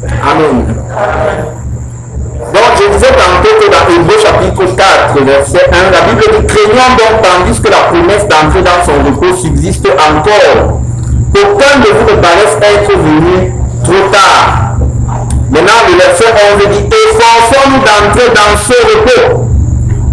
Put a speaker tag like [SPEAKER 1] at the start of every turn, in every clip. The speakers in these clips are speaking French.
[SPEAKER 1] Amen. Donc je disais tantôt que dans Hébreux chapitre 4, verset 1, la Bible dit: craignant donc tandis que la promesse d'entrer dans son repos subsiste encore, qu'aucun de vous ne paraisse être venu trop tard. Maintenant le verset 11 dit: efforçons-nous d'entrer dans ce repos.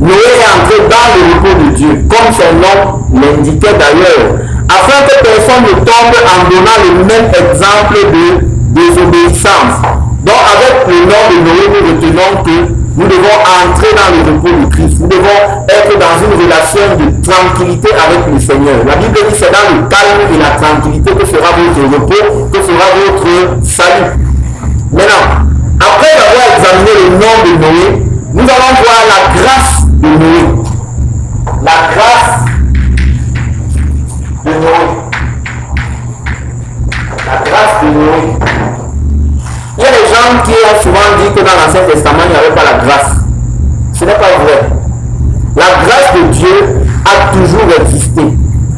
[SPEAKER 1] Noé est entré dans le repos de Dieu, comme son nom l'indiquait d'ailleurs, afin que personne ne tombe en donnant le même exemple de désobéissance. Donc avec le nom de Noé, nous retenons que nous devons entrer dans le repos de Christ. Nous devons être dans une relation de tranquillité avec le Seigneur. La Bible dit: c'est dans le calme et la tranquillité que sera votre repos, que sera votre salut. Maintenant, après avoir examiné le nom de Noé, nous allons voir la grâce de Noé. La grâce de Noé. La grâce de Noé. Il y a des gens qui ont souvent dit que dans l'Ancien Testament, il n'y avait pas la grâce. Ce n'est pas vrai. La grâce de Dieu a toujours existé.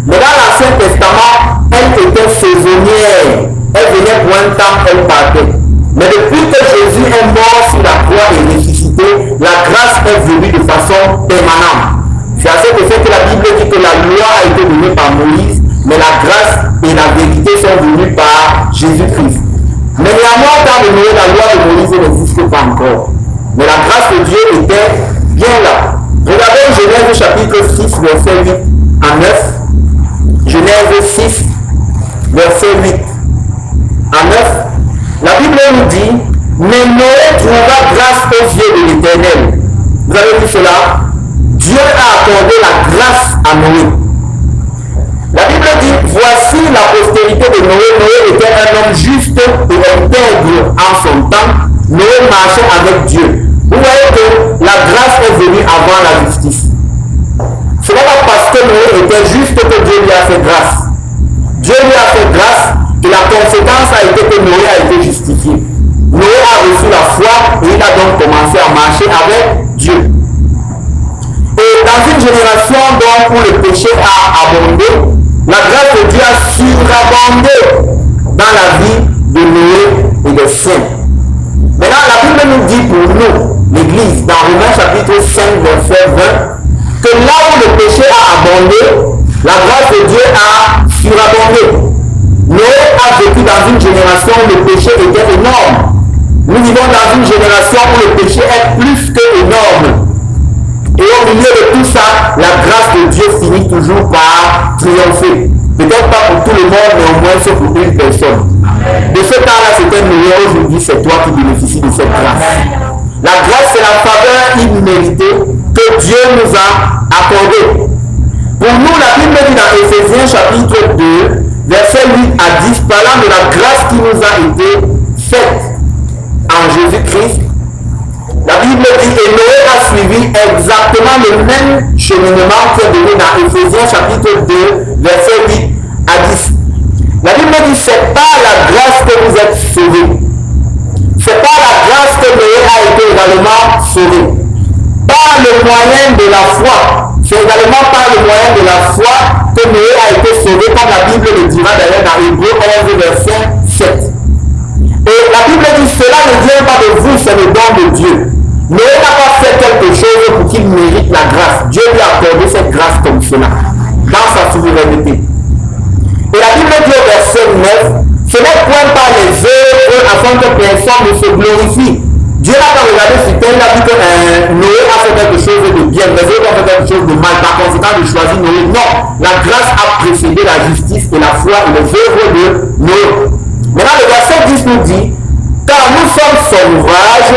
[SPEAKER 1] Mais dans l'Ancien Testament, elle était saisonnière. Elle venait pour un temps, elle partait. Mais depuis que Jésus est mort sur la croix et ressuscité, la grâce est venue de façon permanente. C'est à cet effet que la Bible dit que la loi a été donnée par Moïse, mais la grâce et la vérité sont venues par Jésus-Christ. Mais néanmoins, dans le Noé, la loi de Moïse n'existe pas encore. Mais la grâce de Dieu était bien là. Regardez Genèse chapitre 6, verset 8 à 9. Genèse 6, verset 8 à 9. La Bible nous dit: mais Noé trouva grâce aux yeux de l'Éternel. Vous avez vu cela? Dieu a accordé la grâce à Noé. La Bible dit: voici la postérité de Noé. Noé était un homme juste et intègre en son temps. Noé marchait avec Dieu. Vous voyez que la grâce est venue avant la justice. Ce n'est pas parce que Noé était juste que Dieu lui a fait grâce. Dieu lui a fait grâce et la conséquence a été que Noé a été justifié. Noé a reçu la foi et il a donc commencé à marcher avec Dieu. Et dans une génération donc où le péché a abondé, la grâce de Dieu a surabondé dans la vie de Noé et des saints. Maintenant, la Bible nous dit pour nous, l'Église, dans Romains chapitre 5, verset 20, que là où le péché a abondé, la grâce de Dieu a surabondé. Noé a vécu dans une génération où le péché était énorme. Nous vivons dans une génération où le péché est plus que énorme. Et au milieu de tout ça, la grâce de Dieu finit toujours par triompher. Peut-être pas pour tout le monde, mais au moins c'est pour une personne. De ce temps-là, c'était Noé. Aujourd'hui, c'est toi qui bénéficies de cette grâce. La grâce, c'est la faveur imméritée que Dieu nous a accordée. Pour nous, la Bible dit dans Éphésiens chapitre 2, verset 8 à 10, parlant de la grâce qui nous a été faite en Jésus-Christ. La Bible dit: et Noé a suivi exactement le même cheminement qui est donné dans Éphésiens chapitre 2, verset 8 à 10. La Bible dit: c'est par la grâce que vous êtes sauvés. C'est par la grâce que Noé a été également sauvé. Par le moyen de la foi. C'est également par le moyen de la foi que Noé a été sauvé, comme la Bible le dira d'ailleurs dans Hébreux 11, verset 7. Et la Bible dit: cela ne vient pas de vous, c'est le don de Dieu. Noé n'a pas fait quelque chose pour qu'il mérite la grâce. Dieu lui a accordé cette grâce comme cela, dans sa souveraineté. Et la Bible dit au verset 9: ce n'est point par les œuvres afin que personne ne se glorifie. Dieu n'a pas regardé sur terre, il a dit que Noé a fait quelque chose de bien, les autres ont fait quelque chose de mal, par conséquent il choisit Noé. Non, la grâce a précédé la justice et la foi et les œuvres de Noé. Maintenant le verset 10 nous dit: car nous sommes son ouvrage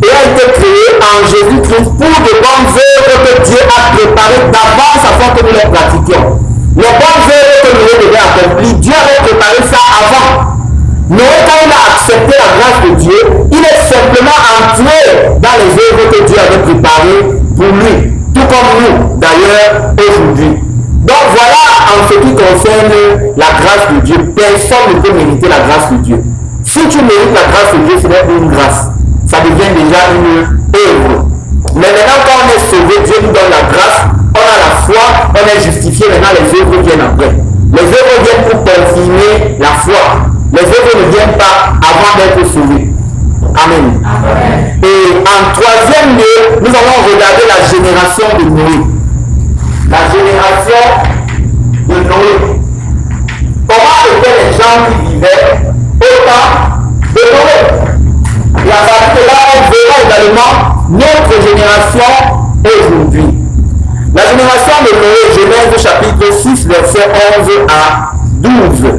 [SPEAKER 1] et a été créé en Jésus-Christ pour de bonnes œuvres que Dieu a préparées d'avance afin que nous les pratiquions. Les bonnes œuvres que Noé devait accomplir, Dieu avait préparé ça avant. Noé, quand il a accepté la grâce de Dieu, il est simplement entré dans les œuvres que Dieu avait préparées pour lui, tout comme nous d'ailleurs aujourd'hui. Donc voilà en ce qui concerne la grâce de Dieu. Personne ne peut mériter la grâce de Dieu. Si tu mérites la grâce de Dieu, ce n'est pas une grâce. Ça devient déjà une œuvre. Mais maintenant, quand on est sauvé, Dieu nous donne la grâce, on a la foi, on est justifié, maintenant les œuvres viennent après. Les œuvres viennent pour confirmer la foi. Les œuvres ne viennent pas avant d'être sauvés. Amen. Et en troisième lieu, nous allons regarder la génération de Noé. La génération de Noé. Comment étaient les gens qui vivaient au temps de Noé? Et à partir de là, on verra également notre génération aujourd'hui. La génération de Noé, Genèse chapitre 6, verset 11 à 12.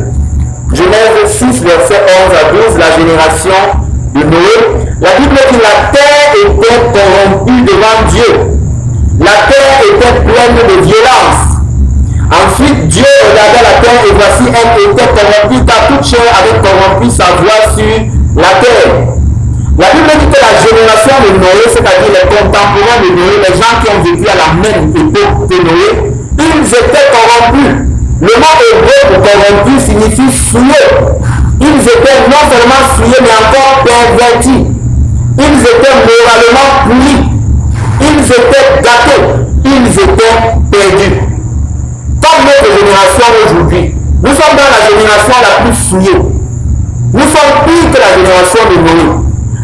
[SPEAKER 1] Genèse 6, verset 11 à 12, la génération de Noé. La Bible dit que la terre était corrompue devant Dieu. La terre était pleine de violence. Ensuite, Dieu regardait la terre et voici, elle était corrompue, car toute chair avait corrompu sa voie sur la terre. La Bible dit que la génération de Noé, c'est-à-dire les contemporains de Noé, les gens qui ont vécu à la même époque que Noé, ils étaient corrompus. Le mot hébreu pour corrompu signifie souillé. Ils étaient non seulement souillés, mais encore pervertis. Ils étaient moralement pourris. Ils étaient gâtés. Ils étaient perdus. Comme notre génération aujourd'hui, nous sommes dans la génération la plus souillée. Nous sommes pires que la génération de Noé.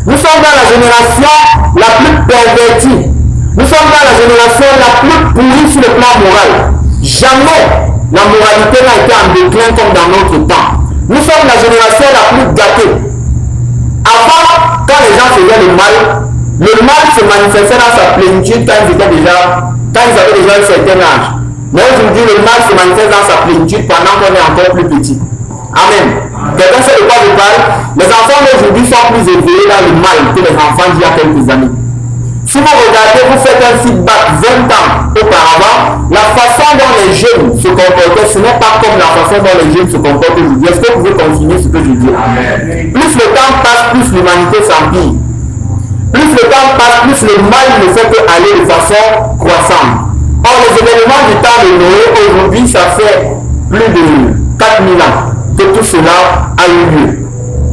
[SPEAKER 1] Nous sommes dans la génération la plus pervertie. Nous sommes dans la génération la plus pourrie sur le plan moral. Jamais la moralité n'a été en déclin comme dans notre temps. Nous sommes la génération la plus gâtée. Avant, quand les gens faisaient le mal se manifestait dans sa plénitude quand ils avaient déjà un certain âge. Mais aujourd'hui, le mal se manifeste dans sa plénitude pendant qu'on est encore plus petit. Amen. Quelqu'un sait de quoi je parle? Les enfants d'aujourd'hui sont plus éveillés dans le mal que les enfants d'il y a quelques années. Si vous regardez, vous faites un feedback 20 ans auparavant, la façon dont les jeunes se comportaient, ce n'est pas comme la façon dont les jeunes se comportent aujourd'hui. Est-ce que vous pouvez continuer ce que je dis? Amen. Plus le temps passe, plus l'humanité s'empire. Plus le temps passe, plus le mal ne fait qu'aller de façon croissante. Or, les événements du temps de Noé, aujourd'hui, ça fait plus de 4000 ans que tout cela a eu lieu.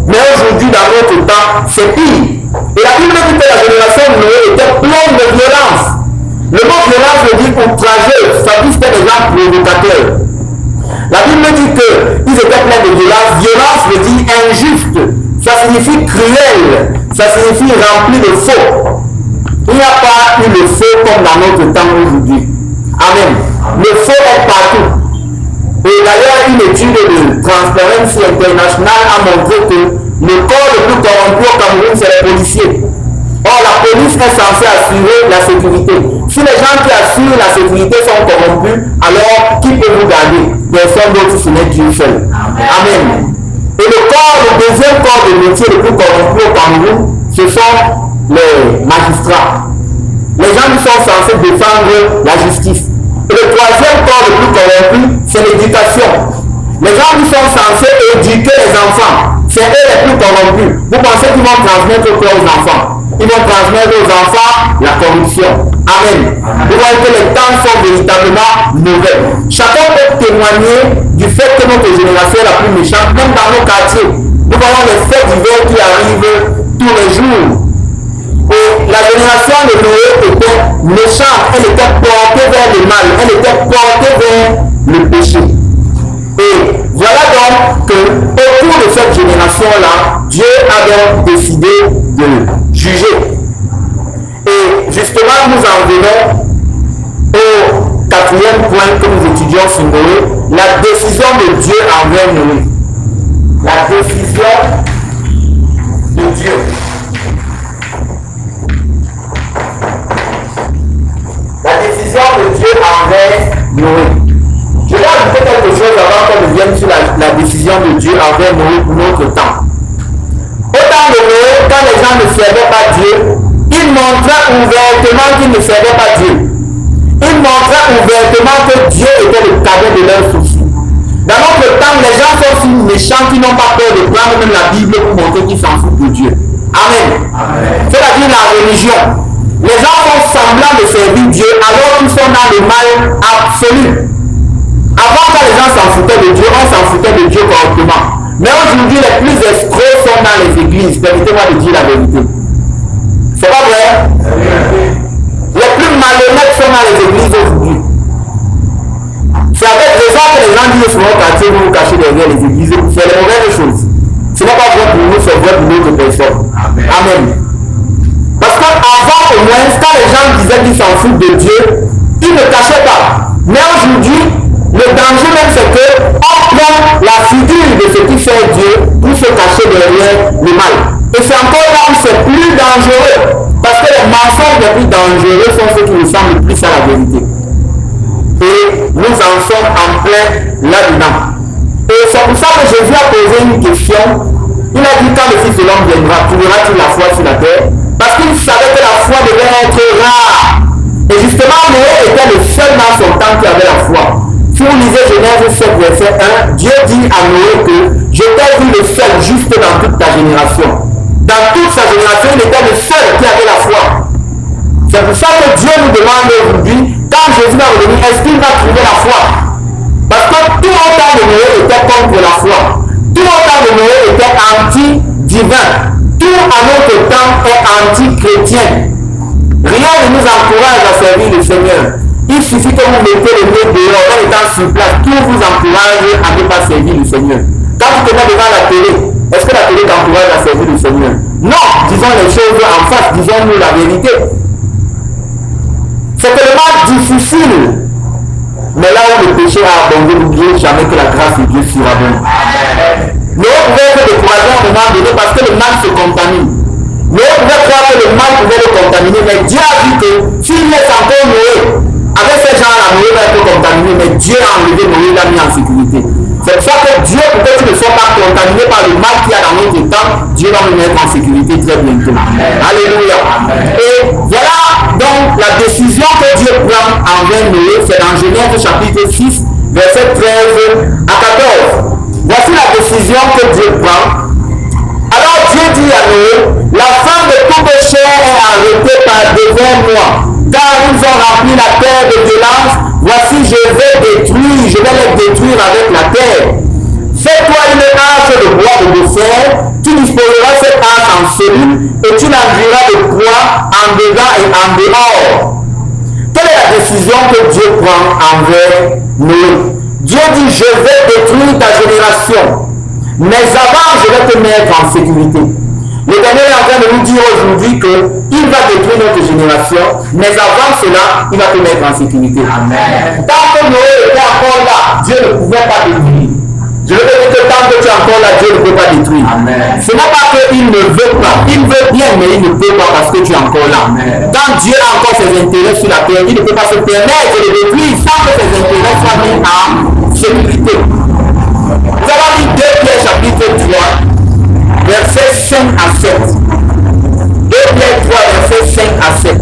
[SPEAKER 1] Mais aujourd'hui, dans notre temps, c'est pire. Et la Bible dit que la génération de Noé était pleine de violence. Le mot violence veut dire outrageux, ça dit que c'était des gens provocateurs. La Bible dit qu'ils étaient pleins de violence. Violence veut dire injuste, ça signifie cruel, ça signifie rempli de faux. Il n'y a pas eu le faux comme dans notre temps aujourd'hui. Amen. Le faux est partout. Et d'ailleurs, une étude de Transparency International a montré que le corps le plus corrompu au Cameroun, c'est les policiers. Or, la police est censée assurer la sécurité. Si les gens qui assurent la sécurité sont corrompus, alors qui peut vous garder? Personne d'autre, ce n'est Dieu seul. Amen. Et le deuxième corps de métier le plus corrompu au Cameroun, ce sont les magistrats. Les gens qui sont censés défendre la justice. Et le troisième corps le plus corrompu, c'est l'éducation. Les gens qui sont censés éduquer les enfants, c'est eux les plus corrompus. Vous pensez qu'ils vont transmettre quoi aux enfants? Ils vont transmettre aux enfants la corruption. Amen. Vous voyez que les temps sont véritablement mauvais. Chacun peut témoigner du fait que notre génération est la plus méchante, même dans nos quartiers. Nous voyons les faits divers qui arrivent tous les jours. Et la génération de Noé était méchante, elle était portée vers le mal, elle était portée vers le péché. Et voilà donc qu'au cours de cette génération-là, Dieu a donc décidé de juger. Et justement, nous en venons au quatrième point que nous étudions sur Noé, la décision de Dieu envers Noé. La décision de Dieu. La décision de Dieu envers Noé. Je vais ajouter quelque chose avant qu'on ne vienne sur la décision de Dieu envers Noé pour notre temps. Au temps de Noé, quand les gens ne servaient pas Dieu, ils montraient ouvertement qu'ils ne servaient pas Dieu. Ils montraient ouvertement que Dieu était le cadet de leurs soucis. Dans notre temps, les gens sont si méchants qu'ils n'ont pas peur de prendre même la Bible pour montrer qu'ils s'en foutent de Dieu. Amen. C'est-à-dire la religion. Les gens font semblant de servir Dieu alors qu'ils sont dans le mal absolu. Avant, quand les gens s'en foutaient de Dieu, on s'en foutait de Dieu correctement. Mais aujourd'hui, les plus escrocs sont dans les églises. Permettez-moi de dire la vérité. C'est pas vrai? Les plus malhonnêtes sont dans les églises aujourd'hui. C'est avec raison que les gens disent sur notre quartier, vous vous cachez derrière les églises. C'est les mauvaises choses. Ce n'est pas vrai pour nous, c'est vrai pour d'autres personnes. Amen. quand les gens disaient qu'ils s'en foutent de Dieu, ils ne cachaient pas. Mais aujourd'hui, le danger même, c'est qu'on prend la figure de ce qui fait Dieu pour se cacher derrière le mal. Et c'est encore là où c'est plus dangereux. Parce que les mensonges les plus dangereux sont ceux qui ressemblent le plus à la vérité. Et nous en sommes en plein là-dedans. Et c'est pour ça que Jésus a posé une question. Il a dit, quand le Fils de l'homme viendra, trouveras-tu la foi sur la terre? Parce qu'il savait que la foi devait être rare. Et justement, Noé était le seul dans son temps qui avait la foi. Si vous lisez Genèse 7, verset 1, Dieu dit à Noé que je t'ai vu le seul juste dans toute ta génération. Dans toute sa génération, il était le seul qui avait la foi. C'est pour ça que Dieu nous demande aujourd'hui, quand Jésus va revenir, est-ce qu'il va trouver la foi? Parce que tout le temps de Noé était contre la foi. Tout le temps de Noé était anti-divin. Tout à notre temps est anti-chrétien. Rien ne nous encourage à servir le Seigneur. Il suffit que vous mettez le nez dehors en étant sur place. Tout vous encourage à ne pas servir le Seigneur. Quand tu te mets devant la télé, est-ce que la télé t'encourage à servir le Seigneur? Non, disons les choses en face, disons-nous la vérité. C'est tellement difficile. Mais là où le péché a abondé, n'oubliez jamais que la grâce de Dieu surabonde. Mais on pouvait être découragé à un moment donné parce que le mal se contamine. Mais on pouvait croire que le mal pouvait le contaminer. Mais Dieu a dit que s'il laisse encore Noé, avec ces gens-là, Noé va être contaminé. Mais Dieu a enlevé Noé, l'a mis en sécurité. C'est pour ça que Dieu, pour que tu ne sois pas contaminé par le mal qu'il y a dans notre temps, Dieu va nous mettre en sécurité très bientôt. Amen. Alléluia. Amen. Et voilà donc la décision que Dieu prend envers Noé, c'est dans Genèse chapitre 6, verset 13 à 14. Voici la décision que Dieu prend. Alors Dieu dit à Noé, la fin de toute chair est arrêtée par devant moi, car ils ont rempli la terre de violence. Voici, je vais les détruire avec la terre. Fais-toi une hache de bois de fer, tu disposeras cette hache en cellule et tu l'enduiras de poids en dedans et en dehors. Quelle est la décision que Dieu prend envers Noé? Dieu dit, je vais détruire ta génération, mais avant je vais te mettre en sécurité. L'Éternel est en train de nous dire aujourd'hui qu'il va détruire notre génération, mais avant cela, il va te mettre en sécurité. Amen. Tant que Noé était encore là, Dieu ne pouvait pas détruire. Je veux dire que tant que tu es encore là, Dieu ne peut pas détruire. Amen. Ce n'est pas qu'il ne veut pas, il veut bien, mais il ne peut pas parce que tu es encore là. Amen. Quand Dieu a encore ses intérêts sur la terre, il ne peut pas se permettre de les détruire sans que ses intérêts soient mis en sécurité. Nous avons lu 2 Pierre chapitre 3. Versets 5 à 7. 2 Pierre 3, versets 5 à 7.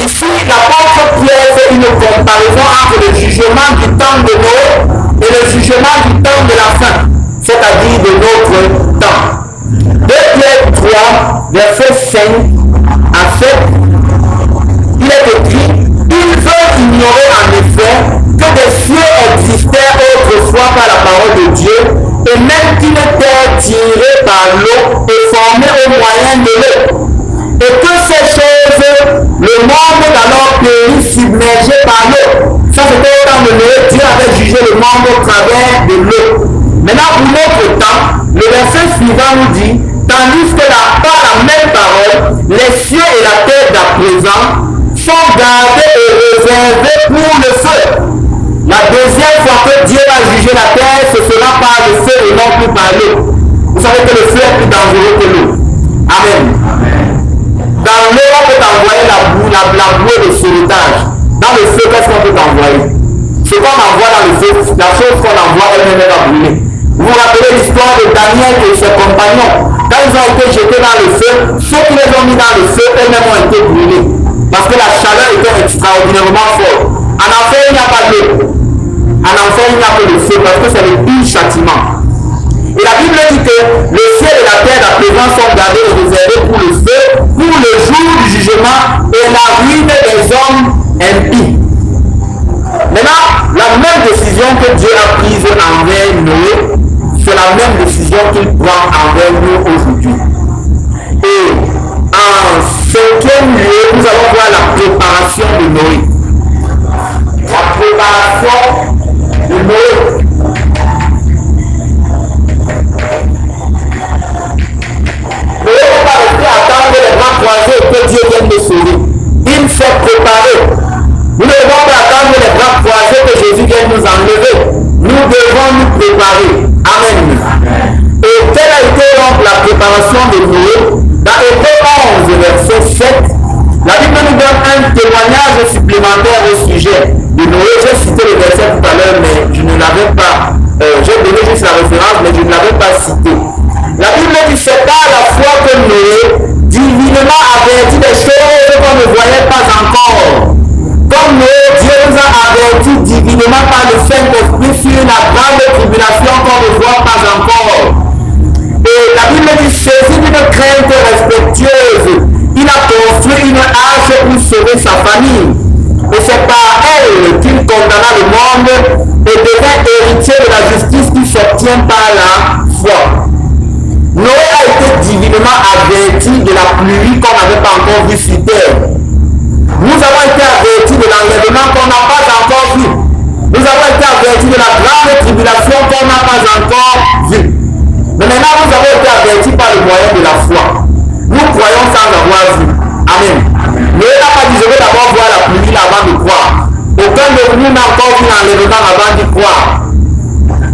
[SPEAKER 1] Ici, l'apôtre Pierre fait une comparaison entre le jugement du temps de Noé et le jugement du temps de la fin, c'est-à-dire de notre temps. 2 Pierre 3, versets 5 à 7, il est écrit, ils veulent ignorer en effet que des cieux existaient autrefois par la parole de Dieu, et même qu'une terre tirée par l'eau et formée au moyen de l'eau. Et que ces choses, le monde alors périt submergé par l'eau. Ça c'était au temps de Noé, Dieu avait jugé le monde au travers de l'eau. Maintenant pour notre temps, le verset suivant nous dit, tandis que par la même parole, les cieux et la terre d'à présent sont gardés et réservés pour le feu. La deuxième fois que Dieu va juger la terre, ce sera par le feu et non plus par l'eau. Vous savez que le feu est plus dangereux que l'eau. Amen. Dans l'eau, on peut envoyer la boue de sauvetage. Dans le feu, qu'est-ce qu'on peut envoyer? Ce qu'on envoie dans le feu, la chose qu'on envoie, elle-même va brûler. Vous vous rappelez l'histoire de Daniel et ses compagnons. Quand ils ont été jetés dans le feu, ceux qui les ont mis dans le feu, eux-mêmes ont été brûlés. Parce que la chaleur était extraordinairement forte. En enfer, il n'y a pas d'eau. En enfer, il n'y a que le feu, parce que c'est le pire châtiment. Et la Bible dit que le ciel et la terre à présent sont gardés et réservés pour le feu, pour le jour du jugement et la ruine des hommes impies. Maintenant, la même décision que Dieu a prise envers Noé, c'est la même décision qu'il prend envers nous aujourd'hui. Et en 5e lieu, nous allons voir la préparation de Noé. La préparation de Noé. Noé ne va pas rester attendre les grands temps de Noé, dans Hébreux 11, verset 7, la Bible nous donne un témoignage supplémentaire au sujet de Noé. J'ai cité le verset tout à l'heure, mais je ne l'avais pas, j'ai donné juste la référence, mais je ne l'avais pas cité. La Bible dit, c'est par la foi que Noé, divinement averti des choses qu'on ne voyait pas encore. Comme Noé, Dieu nous a averti divinement par le Saint-Esprit sur la grande tribulation qu'on ne voit pas encore. Et la Bible dit, saisi d'une crainte respectueuse, il a construit une arche pour sauver sa famille. Et c'est par elle qu'il condamna le monde et devint héritier de la justice qui s'obtient par la foi. Noé a été divinement averti de la pluie qu'on n'avait pas encore vue sur terre. Nous avons été avertis de l'enlèvement qu'on n'a pas encore vu. Nous avons été avertis de la grande tribulation qu'on n'a pas encore vue. Mais maintenant, nous avons été avertis par le moyen de la foi. Nous croyons sans avoir vu. Amen. Noé n'a pas dit, je vais d'abord voir la pluie avant de croire. Aucun de nous n'a encore vu l'enlèvement avant d'y croire.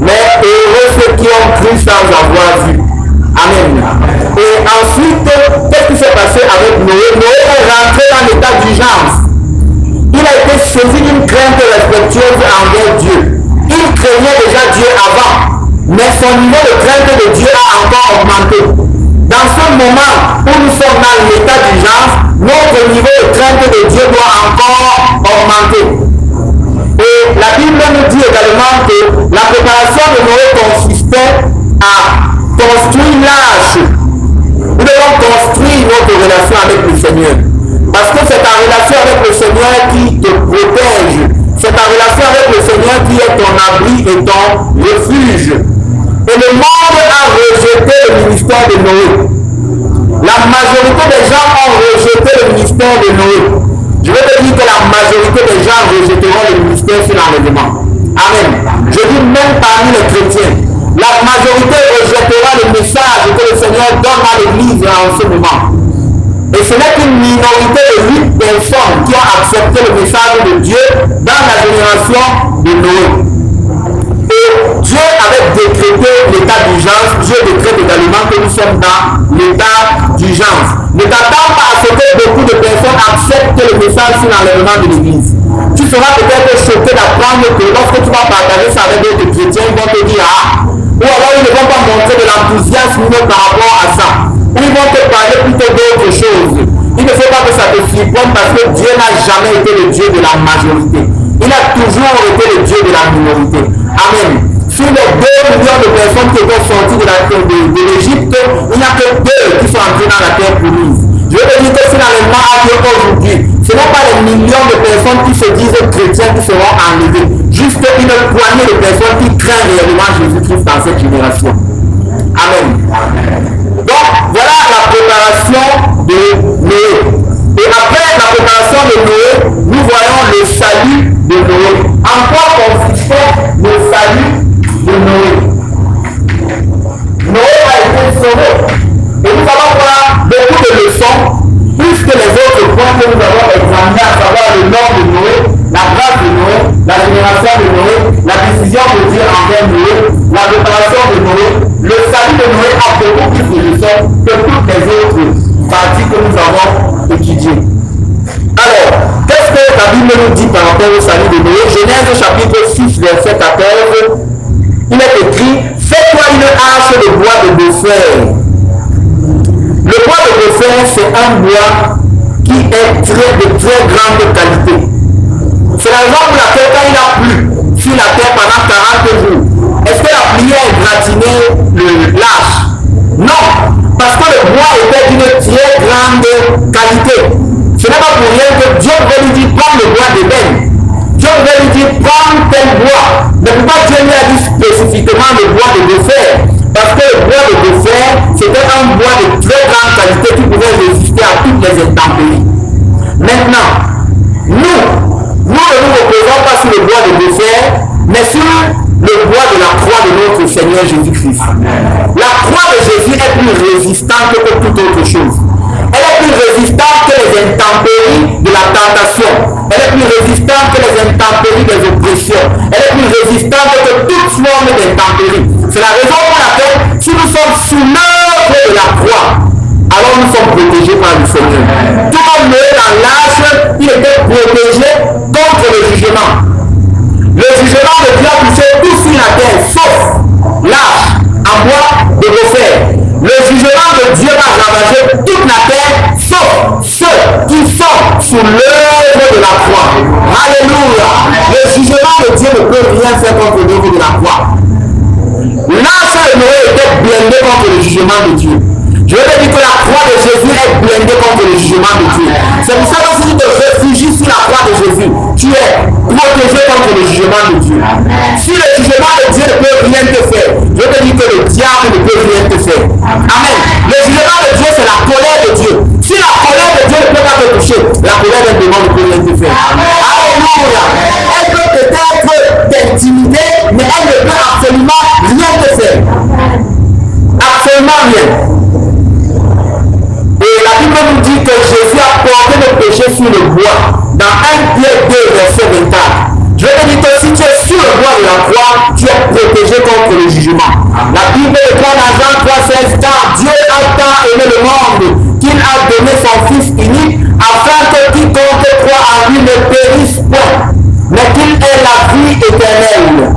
[SPEAKER 1] Mais heureux ceux qui ont cru sans avoir vu. Amen. Et ensuite, qu'est-ce qui s'est passé avec Noé? Noé est rentré dans l'état d'urgence. Il a été saisi d'une crainte respectueuse envers Dieu. Il craignait déjà Dieu avant, mais son niveau de crainte de Dieu a encore augmenté. Dans ce moment où nous sommes dans l'état d'urgence, notre niveau de crainte de Dieu doit encore augmenter. Et la Bible nous dit également que la préparation de Noé consistait à construire l'arche. Nous devons construire notre relation avec le Seigneur. Parce que c'est ta relation avec le Seigneur qui te protège. C'est ta relation avec le Seigneur qui est ton abri et ton refuge. Et le monde a rejeté le ministère de Noé. La majorité des gens ont rejeté le ministère de Noé. Je veux te dire que la majorité des gens rejetteront le ministère sur l'enlèvement. Amen. Je dis même parmi les chrétiens. La majorité rejettera le message que le Seigneur donne à l'Église en ce moment. Et ce n'est qu'une minorité de 8 personnes qui ont accepté le message de Dieu dans la génération de Noé. Et Dieu avait décrété l'état d'urgence. Dieu décrète également que nous sommes dans l'état d'urgence. Ne t'attends pas à ce que beaucoup de personnes acceptent le message sur l'enlèvement de l'Église. Tu seras peut-être choqué d'apprendre que lorsque tu vas partager ça avec d'autres chrétiens, ils vont te dire ah, ou alors ils ne vont pas montrer de l'enthousiasme par rapport à ça. Ou ils vont te parler plutôt d'autres choses. Il ne faut pas que ça te surprenne parce que Dieu n'a jamais été le Dieu de la majorité. Il a toujours été le Dieu de la minorité. Amen. Sur les 2 millions de personnes qui étaient sorties de l'Égypte, il n'y a que 2 qui sont entrés dans la terre promise. Je veux dire que finalement, à Dieu aujourd'hui, ce n'est pas les millions de personnes qui se disent chrétiens qui seront enlevés. Juste une poignée de personnes qui craignent réellement Jésus-Christ dans cette génération. Amen. Donc, voilà la préparation de Noé. Et après la préparation de Noé, nous voyons le salut de Noé. En quoi consistait le salut de Noé? Noé a été sauvé. Et nous allons voir beaucoup de leçons, plus que les autres points que nous avons examinés, à savoir le nom de Noé, la grâce de Noé, la génération de Noé, la décision de Dieu envers Noé, la préparation de Noé. Le salut de Noé a beaucoup plus de leçons que toutes les autres parties que nous avons étudiées. Alors, qu'est-ce que la Bible nous dit par rapport au salut de Noé? Genèse chapitre 6, verset 14. Il est écrit, fais-toi une arche de bois de gopher. Le bois de gopher, c'est un bois qui est de très grande qualité. C'est la raison pour laquelle quand il a plu sur la terre pendant 40 jours, est-ce que la pluie a égratigné l'arche? Non, parce que le bois était d'une très grande qualité. Ce n'est pas pour rien que Dieu veut lui dire prends le bois d'ébène. Dieu veut lui dire prends tel bois. Mais pourquoi Dieu lui a dit spécifiquement le bois de gopher? Parce que le bois de gopher, c'était un bois de très grande qualité qui pouvait résister à toutes les intempéries. Maintenant, nous ne nous reposons pas sur le bois de gopher, mais sur le bois de la croix de notre Seigneur Jésus-Christ. La croix de Jésus est plus résistante que toute autre chose. Elle est plus résistante que les intempéries de la tentation. Elle est plus résistante que les intempéries des oppressions. Elle est plus résistante que toute forme d'intempéries. C'est la raison pour laquelle, si nous sommes sous l'œuvre de la croix, nous sommes protégés par le Seigneur. Tout comme Noé dans l'âge, il était protégé contre le jugement. Le jugement de Dieu a touché tout sur la terre, sauf l'arche en bois de Gopher. Le jugement de Dieu va ravager toute la terre, sauf ceux qui sont sous l'œuvre de la croix. Alléluia. Le jugement de Dieu ne peut rien faire contre l'œuvre de la croix. L'arche de Noé était blindé contre le jugement de Dieu. Je veux te dire que la croix de Jésus est blindée contre le jugement de Dieu. C'est pour ça que si tu te réfugies sur la croix de Jésus, tu es protégé contre le jugement de Dieu. Si le jugement de Dieu ne peut rien te faire, je veux te dire que le diable ne peut rien te faire. Amen. Le jugement de Dieu, c'est la colère de Dieu. Si la colère de Dieu ne peut pas te toucher, la colère d'un démon ne peut rien te faire. Alléluia. Elle peut peut-être t'intimider, mais elle ne peut absolument rien te faire. Absolument rien. Et la Bible nous dit que Jésus a porté nos péchés sur le bois. Dans 1 Pierre 2, verset 24. Je vais te dire que si tu es sur le bois de la croix, tu es protégé contre le jugement. La Bible déclare dans Jean 3,16, car Dieu a tant aimé le monde qu'il a donné son Fils unique, afin que quiconque croit en lui ne périsse point, mais qu'il ait la vie éternelle.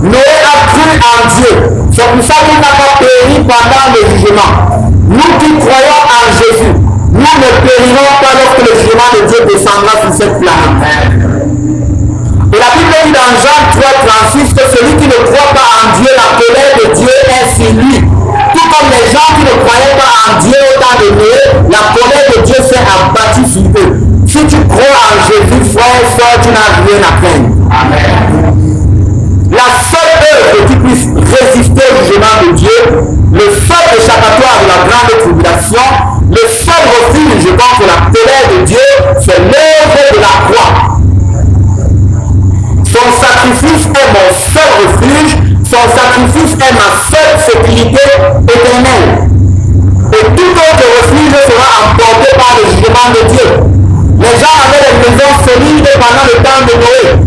[SPEAKER 1] Noé a cru en Dieu. C'est pour ça qu'il n'a pas péri pendant le jugement. Nous qui croyons en Jésus, nous ne périrons pas lorsque le jugement de Dieu descendra sur cette planète. Et la Bible dit dans Jean 3,36 que celui qui ne croit pas en Dieu, la colère de Dieu est sur lui. Tout comme les gens qui ne croyaient pas en Dieu au temps de Noé, la colère de Dieu s'est abattue sur eux. Si tu crois en Jésus, frère et soeur, tu n'as rien à craindre. Amen. La seule œuvre qui puisse résister au jugement de Dieu, le seul échappatoire de la grande tribulation, le seul refuge contre la colère de Dieu, c'est l'œuvre de la croix. Son sacrifice est mon seul refuge, son sacrifice est ma seule sécurité éternelle. Et tout autre refuge sera emporté par le jugement de Dieu. Les gens avaient des maisons solides pendant le temps de Noé.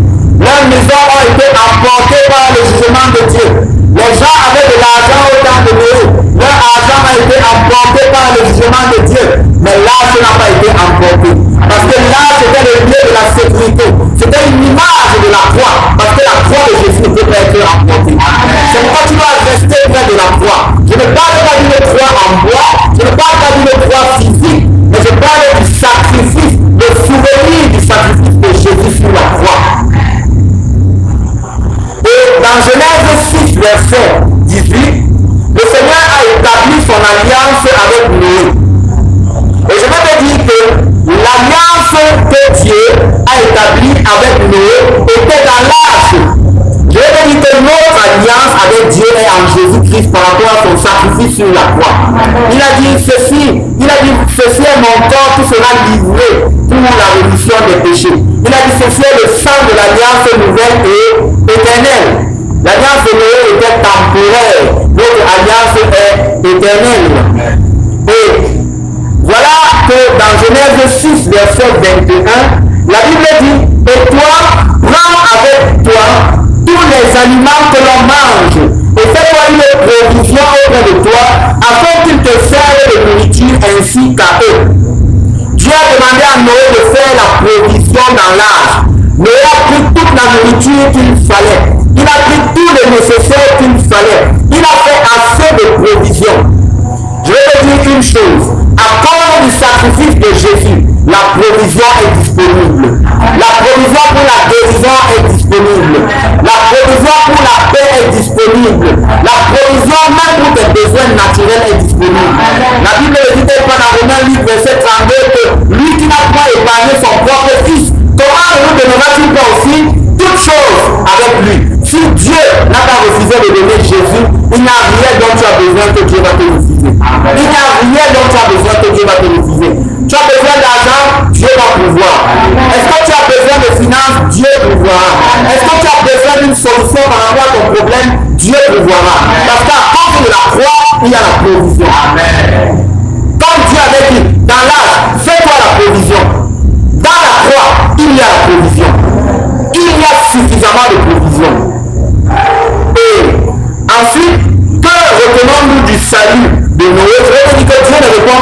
[SPEAKER 1] Leurs maisons ont été emportées par le jugement de Dieu. Les gens avaient de l'argent au temps de Noé. Leur argent a été emporté par le jugement de Dieu. Mais l'arche n'a pas été emporté. Parce que l'arche était le lieu de la sécurité. C'était une image de la croix. Parce que la croix de Jésus ne peut pas être emportée. C'est pourquoi tu dois rester près de la croix. Je ne parle pas d'une croix en bois. Je ne parle pas d'une croix physique. Mais je parle du sacrifice, le souvenir du sacrifice de Jésus sur la croix. Dans Genèse 6, verset 18, le Seigneur a établi son alliance avec Noé. Et je vais te dire que l'alliance que Dieu a établie avec Noé était dans l'arche. Je vais te dire que notre alliance avec Dieu est en Jésus-Christ par rapport à son sacrifice sur la croix. Il a dit ceci est mon corps qui sera livré pour la rémission des péchés. Il a dit ceci est le sang de l'alliance nouvelle et éternelle. L'alliance de Noé était temporaire, notre alliance est éternelle. Et voilà que dans Genèse 6, verset 21, la Bible dit, et toi, prends avec toi tous les aliments que l'on mange, et fais-toi une provision auprès de toi, afin qu'ils te servent de nourriture ainsi qu'à eux. Dieu a demandé à Noé de faire la provision dans l'arche. Noé a pris toute la nourriture qu'il fallait. Il a pris tout le nécessaire qu'il fallait. Il a fait assez de provisions. Je vais te dire une chose. À cause du sacrifice de Jésus, la provision est disponible. La provision pour la guérison est disponible. La provision pour la paix est disponible. La provision même pour tes besoins naturels est disponible. La Bible dit dans Romains 8, verset 32 que lui qui n'a pas épargné son propre fils, comment nous donnera-t-il pas aussi toutes choses avec lui? Si Dieu n'a pas refusé de donner Jésus, il n'y a rien dont tu as besoin que Dieu va te refuser. Il n'y a rien dont tu as besoin que Dieu va te refuser. Tu as besoin d'argent, Dieu va pouvoir. Est-ce que tu as besoin de finances? Dieu pourvoira. Est-ce que tu as besoin d'une solution par rapport à ton problème? Dieu pourvoira. Parce qu'à cause de la croix, il y a la provision. Amen. Comme Dieu avait dit, dans l'âge, fais-toi la provision. Dans la croix, il y a la provision. Il y a suffisamment de provision. Et ensuite, que retenons-nous du salut de Noé? Je vais te dire que Dieu ne répond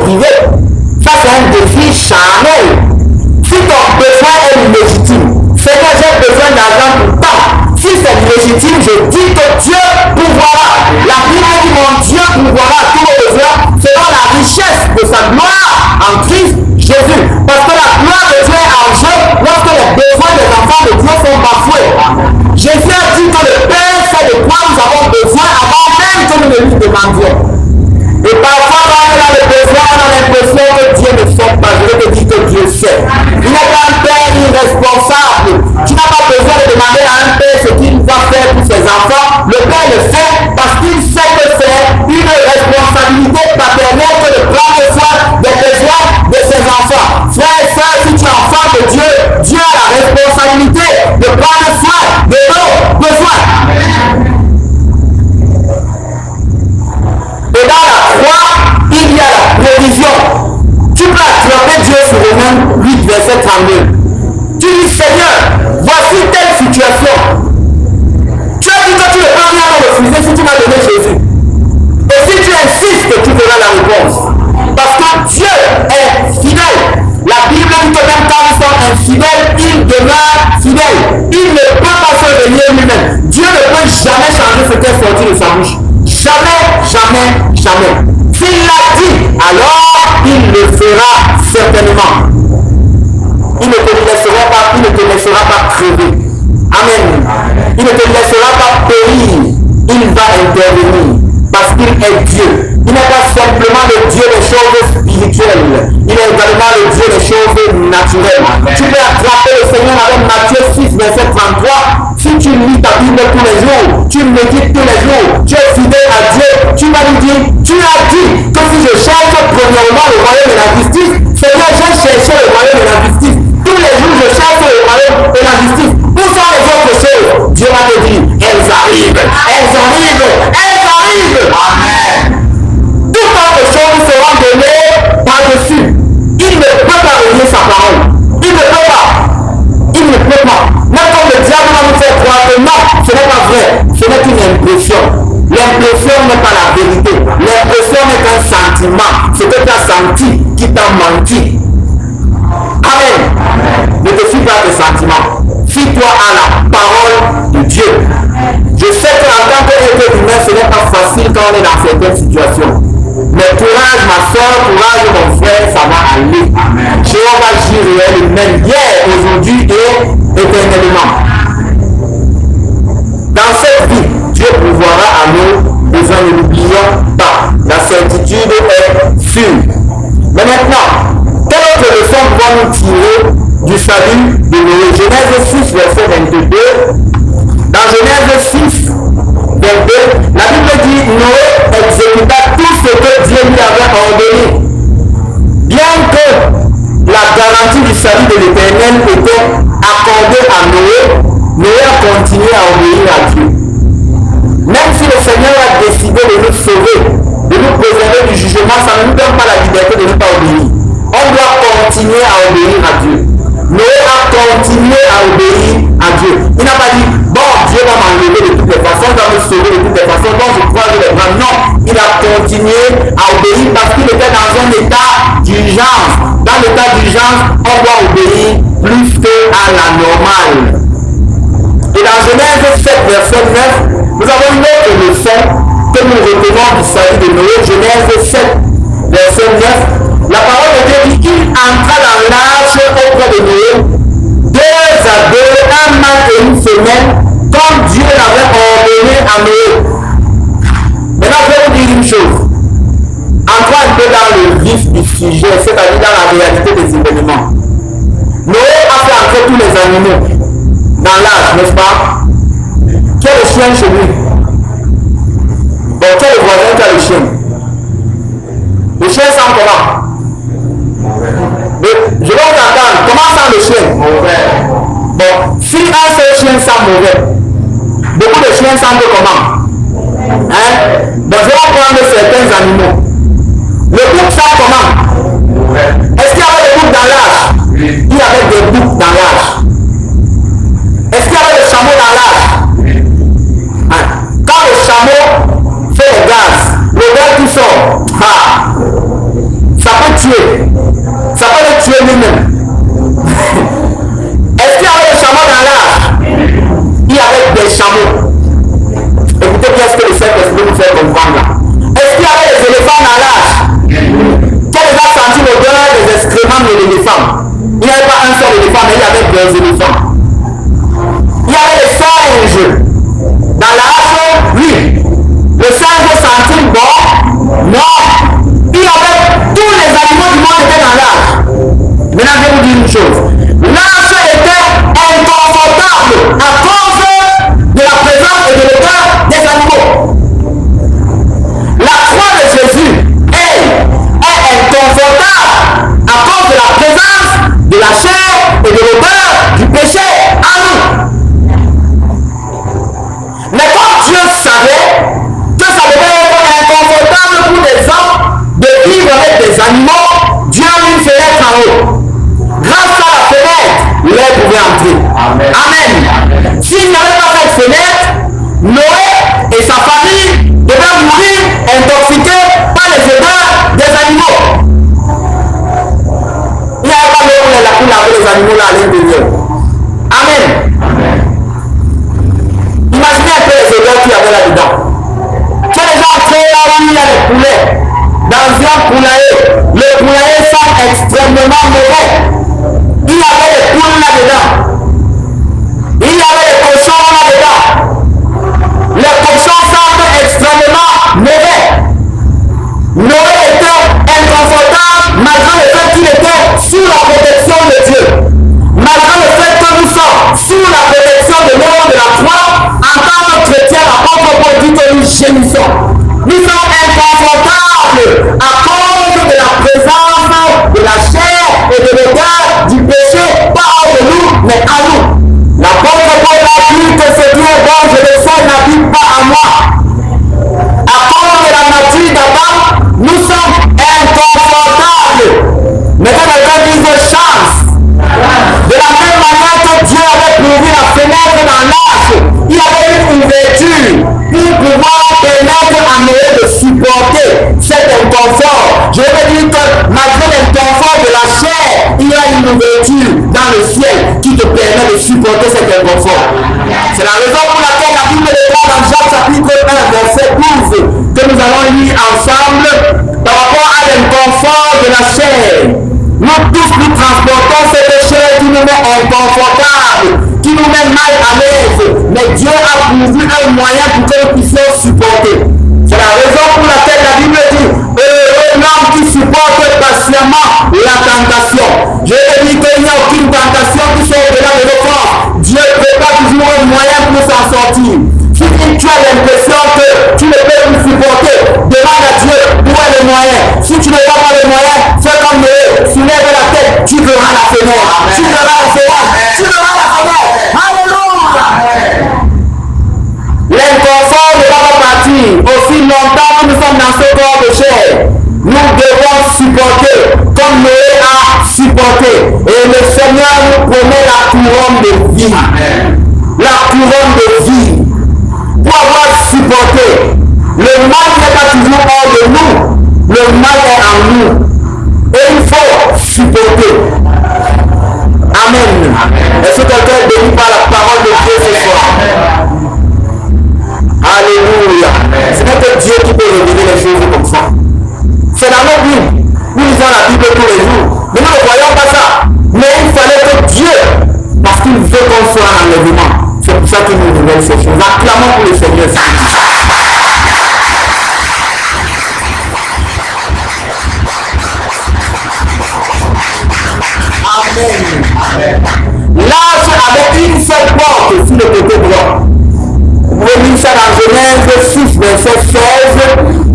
[SPEAKER 1] privée. Ça, c'est un défi charnel. Si ton besoin est légitime, Seigneur, j'ai besoin d'argent pour tant. Si c'est légitime, je dis que Dieu pourvoira. La Bible dit mon Dieu pourvoira tous vos besoins selon la richesse de sa gloire en Christ Jésus. Parce que la gloire de Dieu est en jeu lorsque les besoins des enfants de Dieu sont bafoués. Jésus a dit que le Père sait de quoi nous avons besoin avant même que nous ne lui demandions. Et parfois, quand on a le besoin, on a l'impression que Dieu ne sait pas. Je vais te dire que Dieu sait. Il n'est pas un père irresponsable. Tu n'as pas besoin de demander à un père ce qu'il va faire pour ses enfants. Le père le fait parce qu'il sait que c'est une responsabilité paternelle que de prendre soin des besoins de ses enfants. Frères et sœurs, si tu es enfant de Dieu, Dieu a la responsabilité de prendre soin de nos besoins. Et dans la croix, il y a la provision. Tu peux attraper Dieu sur Romains 8, verset 32. Tu dis, Seigneur, voici telle situation. Tu as dit que tu ne peux rien refuser si tu m'as donné Jésus. Et si tu insistes, tu verras la réponse. Parce que Dieu est fidèle. La Bible dit que même quand ils sont infidèles, il demeure fidèle. Il ne peut pas se renier lui-même. Dieu ne peut jamais changer ce qui est sorti de sa bouche. Jamais, jamais, jamais. S'il l'a dit, alors il le fera certainement. Il ne te laissera pas crever. Amen. Il ne te laissera pas périr. Il va intervenir parce qu'il est Dieu. Il n'est pas simplement le Dieu des choses spirituelles. Il est également le Dieu des choses naturelles. Tu peux attraper le Seigneur avec Matthieu 6, verset 33. Si tu lis ta Bible tous les jours, tu médites tous les jours, tu es fidèle à Dieu, tu vas lui dire, tu as dit que si je cherche premièrement le royaume et la justice, Seigneur, j'ai cherché le royaume et la justice. Tous les jours, je cherche le royaume et la justice. Où sont les autres choses? Dieu va te dire, elles arrivent, elles arrivent, elles arrivent. Amen. Toutes autres choses seront données par-dessus. Il ne peut pas renier sa parole. Il ne peut pas. Il ne peut pas. Même quand le diable va nous faire croire que non, ce n'est pas vrai. Ce n'est qu'une impression. L'impression n'est pas la vérité. L'impression n'est qu'un sentiment. Ce que tu as senti qui t'a menti. Amen. Ne te fie pas tes sentiments. Fie-toi à la parole de Dieu. Je sais qu'en tant qu'être humain, ce n'est pas facile quand on est dans certaines situations. Mais courage, ma soeur, courage, mon frère, ça va aller. Jéhovah Jireh est le même hier, aujourd'hui et éternellement. Dans cette vie, Dieu pourvoira à nos besoins, ne l'oublions pas. La certitude est sûre. Mais maintenant, quelle autre leçon pouvons-nous tirer du salut de Noé? Genèse 6, verset 22. Dans Genèse 6, 22, la Bible dit Noé exécuta tout ce que Dieu lui avait ordonné. Bien que la garantie du salut de l'Éternel était accordée à Noé, Noé a continué à obéir à Dieu. Même si le Seigneur a décidé de nous sauver, de nous préserver du jugement, ça ne nous donne pas la liberté de ne pas obéir. On doit continuer à obéir à Dieu. Noé a continué à obéir à Dieu. Il n'a pas dit, bon, Dieu va m'enlever de toutes les façons, il va me sauver de toutes les façons, donc je crois que les bras. Non, il a continué à obéir parce qu'il était dans un état d'urgence. Dans l'état d'urgence, on doit obéir plus qu'à la normale. Et dans Genèse 7, verset 9, nous avons une autre leçon que nous retenons du salut de Noé. Genèse 7, verset 9. La parole de Dieu dit qu'il entra dans l'arche auprès de Noé, 2 à 2, un mâle et une femelle, comme Dieu l'avait ordonné à Noé. Maintenant, je vais vous dire une chose. Entrons un peu dans le vif du sujet, c'est-à-dire dans la réalité des événements. Noé a fait entrer tous les animaux dans l'arche, n'est-ce pas? Qui a le chien chez lui? Bon, quel est le voisin qui a le chien? Le chien sent comment? Je vais vous entendre. Comment sent le chien? Mauvais. Bon, si un seul chien sent mauvais, beaucoup de chiens sentent comment? Hein? Donc je vais prendre certains animaux. Le bouc sent comment? Mauvais. Est-ce qu'il y avait des boucs dans l'arche? Oui. Il y avait des boucs dans l'arche. Est-ce qu'il y avait des chameaux dans l'arche? Oui. Hein? Quand le chameau fait les gaz, le gaz qui sort, ça Noé et sa famille devaient mourir intoxiqués par les odeurs des animaux. Il n'y avait pas l'eau pour laver les animaux là à l'intérieur. Amen. Imaginez un peu les odeurs qu'il y avait là-dedans. Que les gens créent là où il y a les poulets. Dans un poulailler, le poulailler sent extrêmement mauvais. Il y avait des poules là-dedans. Il y avait des cochons là-dedans. Les cochons sentent extrêmement mauvais. Noé était inconfortable malgré le fait qu'il était sous la protection de Dieu. Malgré le fait que nous sommes sous la protection de l'homme de la croix, en tant que chrétien, l'apôtre Paul dit que nous gémissons. Nous sommes inconfortables à cause de la présence de la chair et de l'odeur du péché, pas hors de nous, mais à nous. L'apôtre Paul a dit que ce qui est bon, je le sais, n'habite pas à moi. À cause de la nature d'Adam, nous sommes inconfortables. Mais quand quelqu'un dit chance, de la même manière que Dieu avait pourvu la fenêtre dans l'arche, il y avait une ouverture pour pouvoir permettre à Noé de supporter cet inconfort. Je veux dire que malgré l'inconfort de la chair, il y a une ouverture dans le ciel qui te permet de supporter cet inconfort. C'est la raison pour laquelle la Bible déclare dans Jacques chapitre 1, verset 12, que nous allons lire ensemble par rapport à l'inconfort de la chair. Nous tous nous transportons cette chair qui nous met inconfortable, qui nous met mal à l'aise. Mais Dieu a pourvu un moyen pour que nous puissions supporter. C'est la raison pour laquelle la Bible dit heureux l'homme qui supporte patiemment la tentation. Je veux dire qu'il n'y a aucune tentation qui soit au-delà de nos forces. Dieu prépare toujours un moyen pour s'en sortir. Si tu as l'impression que tu ne peux plus supporter, demande à Dieu où est le moyen. Si tu ne vois pas le moyen, fais comme Noé, soulève la tête, tu verras la fenêtre. Tu verras la fenêtre. Tu verras la fenêtre. Alléluia. L'inconfort ne va pas partir aussi longtemps que nous sommes dans ce corps de chair. Nous devons supporter comme Noé a supporté. Et le Seigneur nous promet la couronne de vie. La couronne de vie. Pour avoir supporté, le mal n'est pas toujours hors de nous, le mal est en nous. Et il faut supporter. Amen. Est-ce que quelqu'un est béni par la parole de Dieu ce soir? Alléluia. Ce n'est que Dieu qui peut révéler les choses comme ça. C'est dans nos Bibles. Nous lisons la Bible tous les jours. Mais nous ne voyons pas ça. Mais il fallait que Dieu, parce qu'il veut qu'on soit en enlèvement. C'est pour ça qu'il nous révèle ces choses. Acclamons pour le Seigneur. Amen. L'arche avait une seule porte sur le côté droit. Vous pouvez lire ça dans Genèse 6, verset 16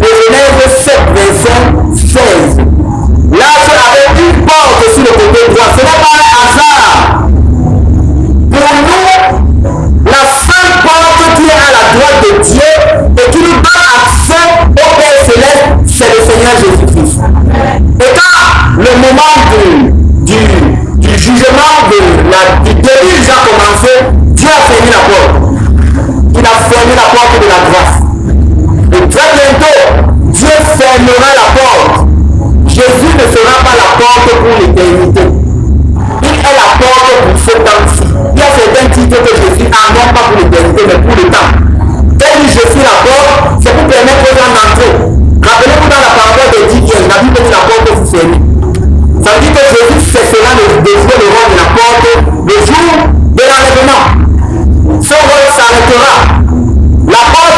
[SPEAKER 1] et Genèse 7, verset 16. L'arche avait une porte sur le côté droit. Ce n'est pas un hasard. Pour nous, la seule porte qui est à la droite de Dieu et qui nous donne accès au Père Céleste, c'est le Seigneur Jésus-Christ. Et quand le moment du jugement du déluge a commencé, Dieu a fermé la porte. Il a fermé la porte de la grâce. Et très bientôt, Dieu fermera la porte. Jésus ne sera pas la porte pour l'éternité. Il est la porte pour ce temps-ci. Il y a certains titres que Jésus a, non pas pour l'éternité, mais pour le temps. Quand il dit je suis la porte, c'est pour permettre aux gens d'entrer. Rappelez-vous dans la parole de 10 vierges, la Bible dit la porte est fermée. Ça veut dire que Jésus cessera de jouer le rôle de la porte le jour de l'enlèvement. Ce rôle s'arrêtera. La porte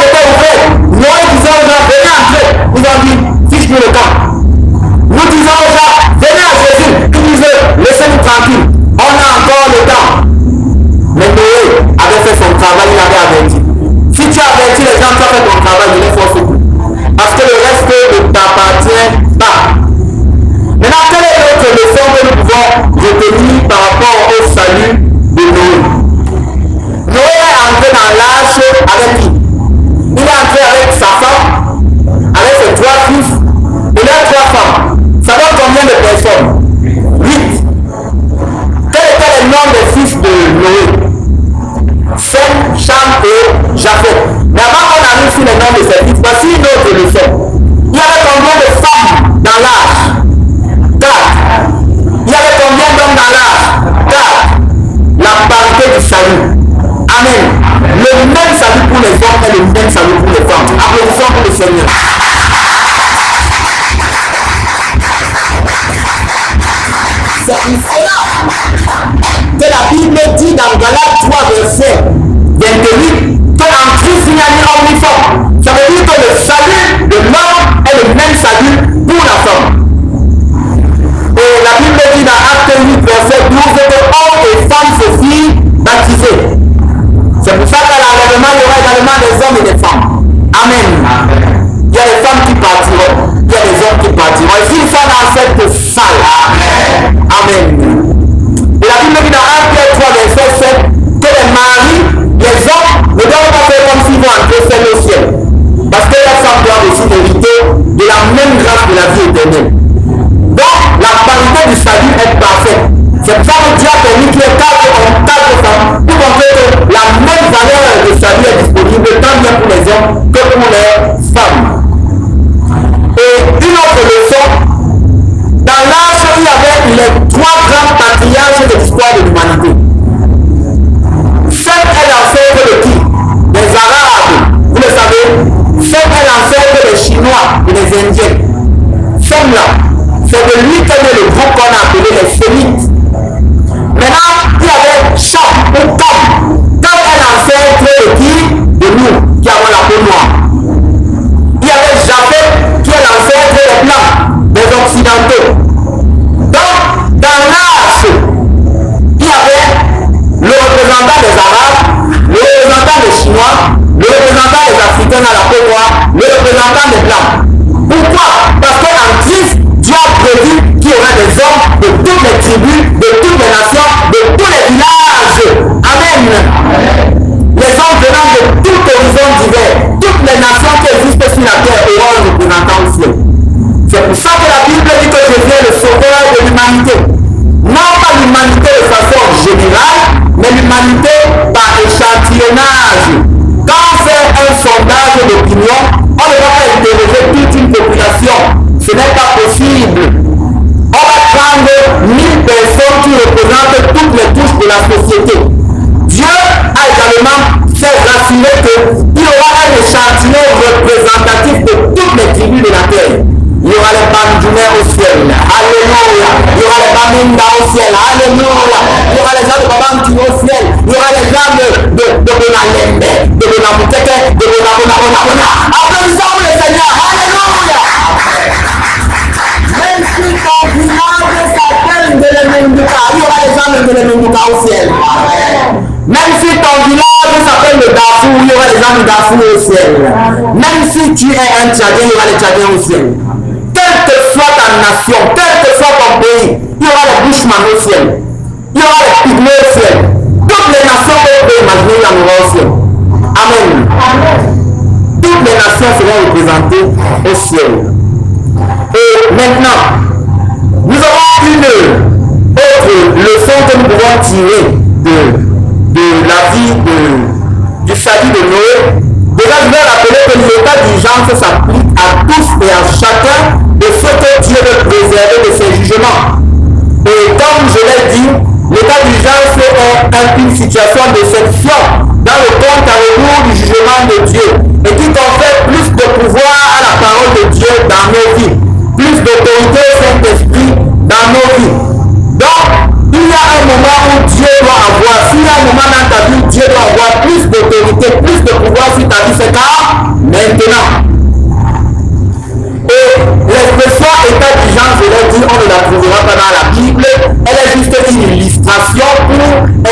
[SPEAKER 1] hommes et des femmes. Amen. Il y a des femmes qui partiront, il y a des hommes qui partiront. Et s'ils sont dans cette salle, amen. Et la Bible dit dans 1 Pierre 3, verset 7, que les maris, les hommes, ne doivent pas faire comme s'ils vont entrer seuls au ciel. Parce que les femmes doivent aussi hériter de la même grâce de la vie éternelle. Donc, la parité du salut est parfaite. C'est pour ça que Dieu a permis qu'il y ait 4 femmes pour montrer que la même valeur de salut est disponible tant bien pour les hommes que pour les femmes. Et une autre leçon, dans l'âge, il y avait les 3 grands patriarches de l'histoire de l'humanité. 5 est l'ancêtre de qui? Des Arabes, vous le savez. 5 est l'ancêtre des Chinois et des Indiens. 5 là, c'est de lui qu'est né le groupe qu'on a appelé les Sémites. Maintenant, il y avait Cham ou Cam. Cam est l'ancêtre de qui? De nous, qui avons la peau noire. Il y avait Japheth, qui est l'ancêtre des Blancs, des Occidentaux. Donc, dans l'âge, il y avait le représentant des Arabes, le représentant des Chinois, le représentant des Africains à la peau noire, le représentant des Blancs. Pourquoi? Parce qu'en Christ, Dieu a prévu qu'il y aurait des hommes de toutes les tribus, de toutes les nations, de tous les villages. Amen. Les hommes venant de tout horizon divers, toutes les nations qui existent sur la terre auront un représentant au ciel. C'est pour ça que la Bible dit que Jésus est le sauveur de l'humanité. Non pas l'humanité de façon générale, mais l'humanité par échantillonnage. Quand on fait un sondage d'opinion, on ne va pas interroger toute une population. Ce n'est pas possible. On va prendre 1000 personnes qui représentent toutes les couches de la société. Dieu a également fait rassurer qu'il y aura un échantillon représentatif de toutes les tribus de la terre. Il y aura les Bandunais au ciel. Alléluia. Il y aura les Baminda au ciel. Alléluia. Il y aura les gens de Babanti au ciel. Il y aura les gens de Bonalembe, de Bonamuteke, de Bonabona. Applaudissons le Seigneur. Alléluia. Même si ton village s'appelle de l'Emenduka, il y aura les gens de l'Emenduka au ciel. Même si ton village s'appelle le Darfour, il y aura les gens du Darfour au ciel. Même si tu es un Tchadien, il y aura les Tchadiens au ciel. Quelle que soit ta nation, quel que soit ton pays, il y aura les Bushman au ciel. Il y aura les Pygmées au ciel. Toutes les nations que vous pouvez imaginer, il y en aura au ciel. Amen. Toutes les nations seront représentées au ciel. Et maintenant, nous avons une autre leçon que nous pouvons tirer de la vie du salut de Noé. Déjà, je vais rappeler que l'état d'urgence s'applique à tous et à chacun de ce que Dieu veut préserver de ses jugements. Et comme je l'ai dit, l'état d'urgence est une situation d'exception dans le compte à rebours du jugement de Dieu et qui confère plus de pouvoir à la parole de Dieu dans nos vies, plus d'autorité au Saint-Esprit dans nos vies. Donc, il y a un moment où Dieu doit avoir, s'il y a un moment dans ta vie où Dieu doit avoir plus d'autorité, plus de pouvoir sur ta vie, c'est quand? Maintenant. Et l'expression état d'urgence, je l'ai dit, on ne la trouvera pas dans la Bible. Elle est juste une illustration pour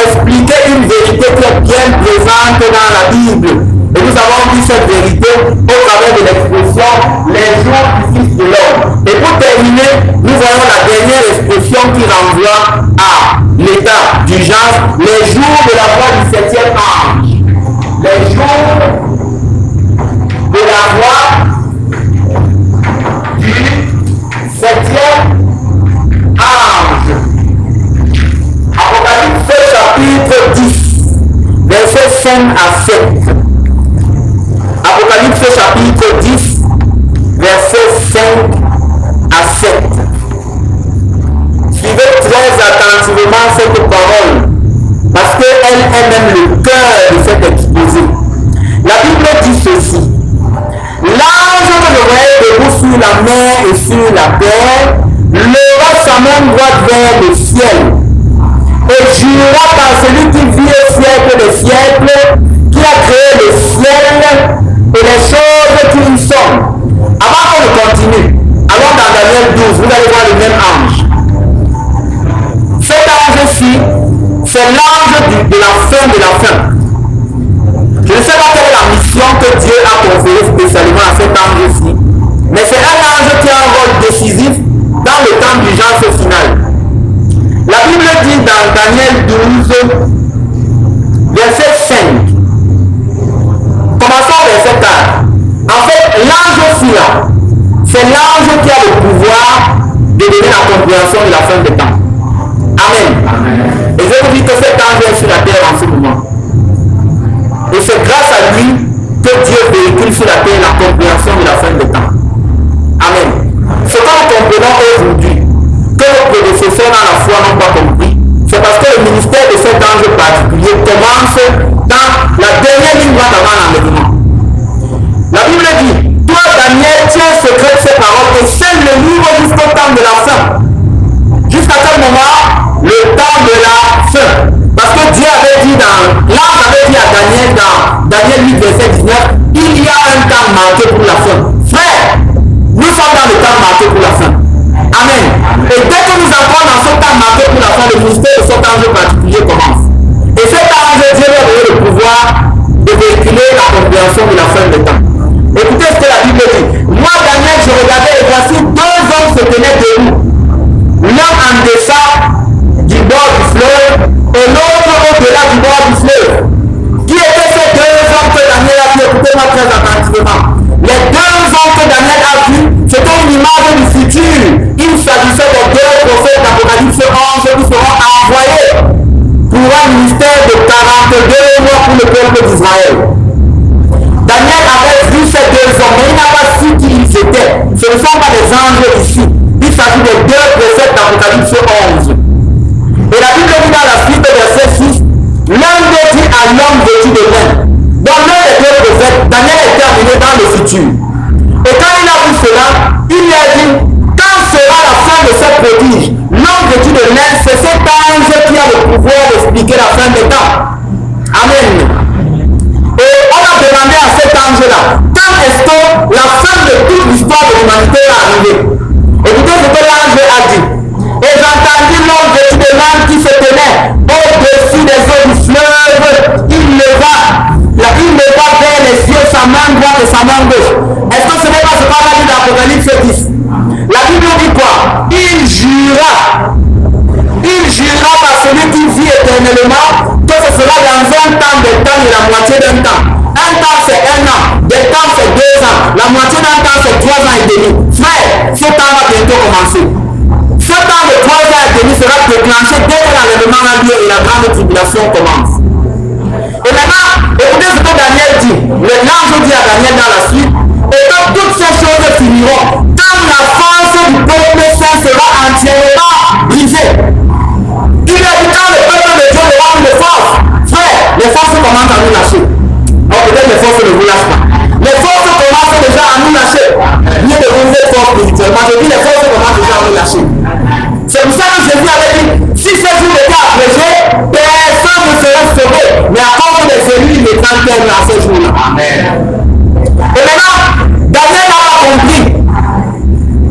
[SPEAKER 1] expliquer une vérité qui est bien présente dans la Bible. Et nous avons vu cette vérité au travers de l'expression les jours du Fils de l'homme. Et pour terminer, nous voyons la dernière expression qui renvoie à l'état d'urgence, les jours de la voix du 7e ange. Les jours de la voix du 7e ange. Apocalypse chapitre 10, versets 5 à 7. Apocalypse chapitre 10, versets 5 à 7. Suivez très attentivement cette parole, parce qu'elle est même le cœur de cet exposé. La Bible dit ceci: l'ange que je voyais debout sur la mer et sur la terre leva sa main droite vers le ciel et jura par celui qui vit au siècle des siècles, qui a créé le ciel et les choses qui y sont. Avant qu'on ne continue, allons dans Daniel 12, vous allez voir le même ange. Cet ange-ci, c'est l'ange de la fin de la fin. Je ne sais pas quelle est la mission que compréhension de la fin des temps. Amen. Amen. Et je vous dis que cet ange est sur la terre en ce moment. Et c'est grâce à lui que Dieu véhicule sur la terre la compréhension de la fin des temps. Amen. Ce que nous comprenons aujourd'hui, que nos prédécesseurs dans la foi n'ont pas compris, c'est parce que le ministère de cet ange particulier commence dans la dernière ligne droite avant l'enlèvement. La Bible dit, toi Daniel, tiens secret ces paroles et scelle le livre jusqu'au temps de la fin. Jusqu'à quel moment? Le temps de la fin. Parce que Dieu avait dit l'ange avait dit à Daniel dans Daniel 8 verset 19, il y a un temps marqué pour la fin. Frère, nous sommes dans le temps marqué pour la fin. Amen. Et dès que nous entrons dans ce temps marqué pour la fin, le ministère de cet ange particulier commence. Et cet ange, Dieu lui a donné le pouvoir de véhiculer la compréhension de la fin des temps. Écoutez ce que la Bible dit. Moi, Daniel, je regardais et voici deux hommes se tenaient debout. L'un en deçà du bord du fleuve et l'autre au-delà du bord du fleuve. Qui étaient ces deux hommes que Daniel a vu? Écoutez-moi très attentivement. Les deux hommes que Daniel a vus, c'était une image du futur. Il s'agissait des deux prophètes d'Apocalypse 11 qui seront envoyés pour un ministère de 42 mois pour le peuple d'Israël. Daniel avait vu ces deux hommes, mais il n'a pas su qui ils étaient. Ce ne sont pas des anges ici. Il s'agit des deux prophètes d'Apocalypse 11. Et la Bible dit dans la suite de verset 6, l'un d'eux dit à l'homme vêtu de lin. Dans l'un des deux prophètes, Daniel est terminé dans le futur. Et quand il a vu cela, il lui a dit, quand sera la fin de ce prodige? L'homme vêtu de lin, c'est cet ange qui a le pouvoir d'expliquer la fin des temps. Amen. Et on a demandé à cet ange-là, quand est-ce que la fin de toute l'histoire de l'humanité est arrivée? Écoutez ce que l'ange a dit. Et j'entendis l'homme vêtu de lin qui se tenait au-dessus des eaux du fleuve. Il leva vers les cieux sa main droite et sa main gauche. Est-ce que ce n'est pas ce qu'on a dit dans Apocalypse 10? La Bible dit quoi? Il jura par celui qui vit éternellement que ce sera dans un temps de temps et la moitié d'un temps. Un temps c'est un an, des temps c'est 2 ans, la moitié d'un temps c'est 3 ans et demi. Frère, ce temps va bientôt commencer. Ce temps de 3 ans et demi sera déclenché dès que l'enlèvement a lieu et la grande tribulation commence. Et maintenant, écoutez ce que Daniel dit. L'ange dit à Daniel dans la suite, et que toutes ces choses finiront quand la force du peuple saint sera entièrement brisée. Il a dit quand le peuple de Dieu aura une force, frère, les forces commencent à nous lâcher. Alors peut-être les forces ne vous lâchent pas. Les forces commencent déjà à nous lâcher. Mieux de vous êtes forts spirituellement. Je dis les forces commencent déjà à nous lâcher. C'est pour ça que Jésus avait dit, si ce jour était abrégé, personne ne serait sauvé. Mais à cause des élus, il est en terme à ce jour-là. Et maintenant, Daniel n'a pas compris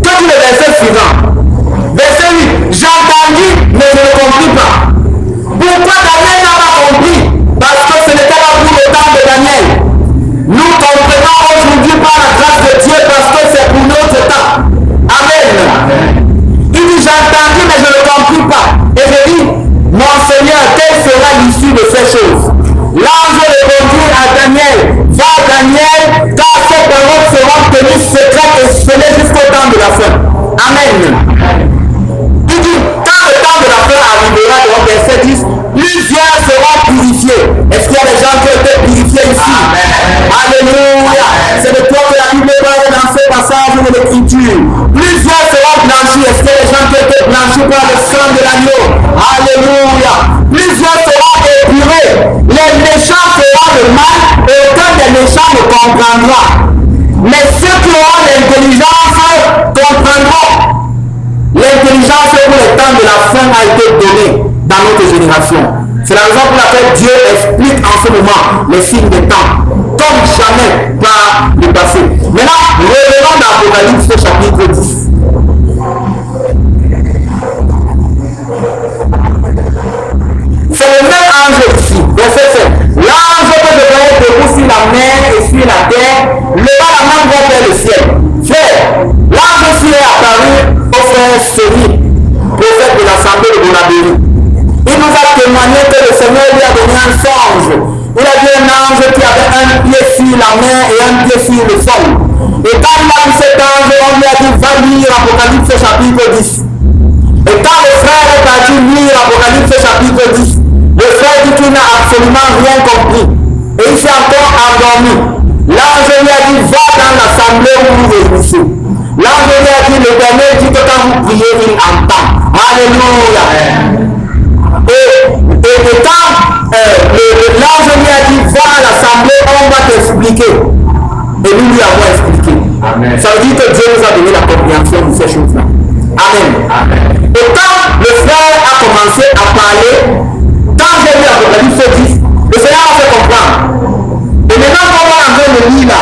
[SPEAKER 1] que tout le verset suivant. Verset 8, j'entendis, mais je ne compris pas. Pourquoi Daniel n'a pas compris? Parce que ce n'était pas pour le temps de Daniel. Nous comprenons aujourd'hui par la grâce de Dieu parce que c'est pour notre temps. Amen. Il dit j'entendis mais je ne compris pas. Et je dis, mon Seigneur, quelle sera l'issue de ces choses? L'ange répondit à Daniel, va Daniel, car ces paroles seront tenues secrètes et scellées jusqu'au temps de la fin. Amen. Il dit, quand le temps de la fin arrivera, dans verset 10, plusieurs seront purifiés. Est-ce qu'il y a des gens qui ont été purifiés ici? Alléluia. C'est de toi que la Bible parle dans ce passage de l'Écriture. Plusieurs seront blanchis. Est-ce qu'il y a des gens qui ont été blanchis par le sang de l'agneau? Alléluia. Plusieurs seront épurés. Les méchants feront le mal et aucun des méchants ne comprendra. Mais ceux qui auront l'intelligence comprendront. L'intelligence pour le temps de la fin a été donnée dans notre génération. C'est la raison pour laquelle Dieu explique en ce moment les signes des temps, comme jamais par le passé. Maintenant, revenons dans Apocalypse chapitre 10. C'est le même ange ici, verset 7. L'ange que je voyais debout sur la mer et sur la terre, leva la main droite vers le ciel. Frère, l'ange ici est apparu au frère Série, prophète de l'assemblée de Bonabéry. Il nous a témoigné que le Seigneur lui a donné un songe. Il a vu un ange qui avait un pied sur la mer et un pied sur le sol. Et quand il a vu cet ange, on lui a dit, va lire Apocalypse chapitre 10. Et quand le frère est parti lire Apocalypse chapitre 10, le frère dit qu'il n'a absolument rien compris. Et il s'est encore endormi. L'ange lui a dit, va dans l'assemblée où vous réunissez. L'ange lui a dit, l'Éternel dit que quand vous priez, il entend. Alléluia. Et quand l'ange lui a dit, va à l'assemblée, on va t'expliquer. Et nous lui avons expliqué. Amen. Ça veut dire que Dieu nous a donné la compréhension de ces choses-là. Amen. Amen. Et quand le frère a commencé à parler, quand j'ai lu Apocalypse 10, le Seigneur m'a fait comprendre. Et maintenant qu'on va en train de lire là,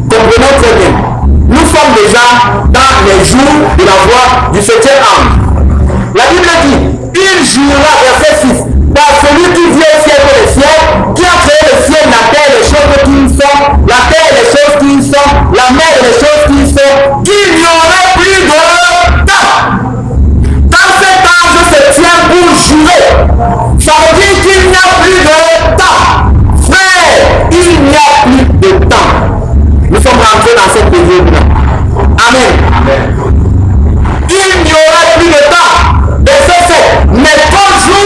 [SPEAKER 1] comprenons très bien. Nous sommes déjà dans les jours de la voix du 7e ange. La Bible dit, il jurera, verset 6, par celui qui vient au ciel pour les siècles, qui a créé le ciel, la terre, les choses qui y sont, la terre, les choses qui y sont, la mer, les choses qui y sont, qu'il n'y aurait plus de temps. Quand cet ange se tient pour jurer, ça veut dire qu'il n'y a plus de temps. Frère, il n'y a plus de temps. Nous sommes rentrés dans cette période-là. Amen. Amen. Il n'y aurait plus de temps. Verset 7. Mais qu'au jour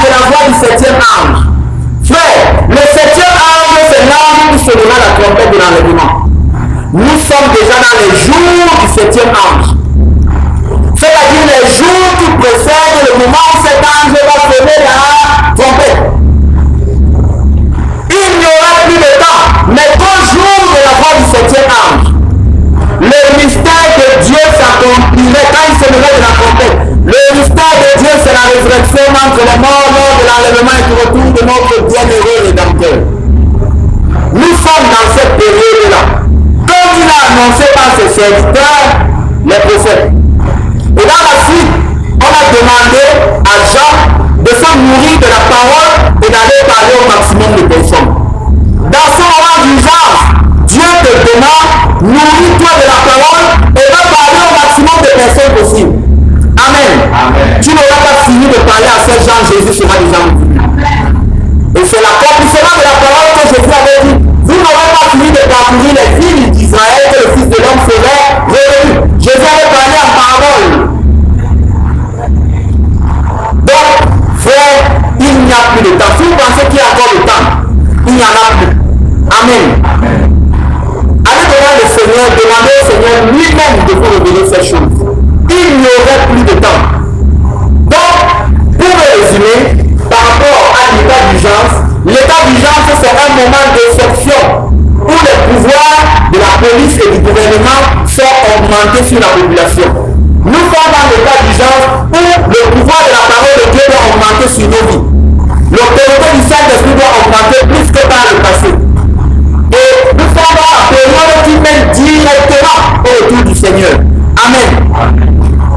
[SPEAKER 1] de la voix du 7e ange. Frère, le 7e ange, c'est l'ange qui se donnera la trompette de l'enlèvement. Nous sommes déjà dans les jours du 7e ange. C'est-à-dire les jours qui précèdent le moment où cet ange va sonner la trompette. Il n'y aura plus de temps, mais qu'au jour de la voix du 7e ange, le mystère de Dieu s'accomplirait quand il sonnerait de la trompette. Le mystère de Dieu, c'est la résurrection entre les morts lors de l'enlèvement et du retour de notre bienheureux Rédempteur. Nous sommes dans cette période-là. Comme il a annoncé par ses serviteurs, les prophètes. Et dans la suite, on a demandé à Jean de se nourrir de la parole et d'aller parler au maximum de personnes. Dans ce moment d'urgence, Dieu te demande, nourris-toi de la parole et va parler au maximum de personnes possibles. Amen. Amen. Tu n'auras pas fini de parler à ces gens, Jésus sera déjà multiplié. Et c'est l'accomplissement de la parole que Jésus avait dit. Vous n'aurez pas fini de parcourir les villes d'Israël que le Fils de l'homme serait revenu. Jésus avait parlé en parole. Donc, frère, il n'y a plus de temps. Si vous pensez qu'il y a encore le temps, il n'y en a plus. Amen. Amen. Allez devant le Seigneur, demandez au Seigneur lui-même de vous révéler ces choses. Il n'y aurait plus de temps. Donc, pour me résumer, par rapport à l'état d'urgence, c'est un moment d'exception où les pouvoirs de la police et du gouvernement sont augmentés sur la population. Nous sommes dans l'état d'urgence où le pouvoir de la parole de Dieu doit augmenter sur nos vies. L'autorité du Saint-Esprit doit augmenter plus que par le passé. Et nous sommes dans la période qui mène directement au retour du Seigneur. Amen.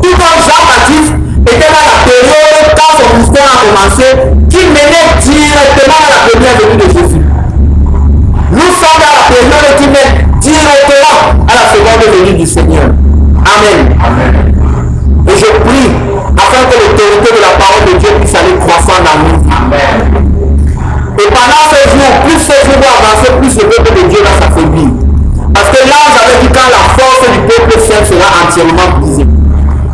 [SPEAKER 1] Tout comme Jean-Baptiste était dans la période quand son ministère a commencé, qui menait directement à la première venue de Jésus. Nous sommes dans la période qui mène directement à la seconde venue du Seigneur. Amen. Amen. Et je prie afin que l'autorité de la parole de Dieu puisse aller croissant dans nous. Amen. Et pendant ces jours, plus ces jours vont avancer, plus le peuple de Dieu va s'affaiblir. Parce que l'ange avait dit quand la force du peuple saint sera entièrement brisée.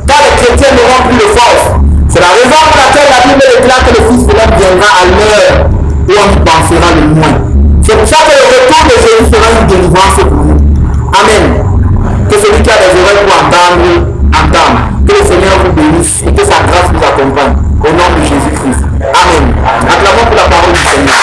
[SPEAKER 1] Quand les chrétiens n'auront plus de force, c'est la raison pour laquelle la Bible déclare que le Fils de l'homme viendra à l'heure où on y pensera le moins. C'est pour ça que le retour de Jésus sera une délivrance pour nous. Amen. Que celui qui a des oreilles pour entendre, entende. Que le Seigneur vous bénisse et que sa grâce vous accompagne. Au nom de Jésus-Christ. Amen. Acclamons pour la parole du Seigneur.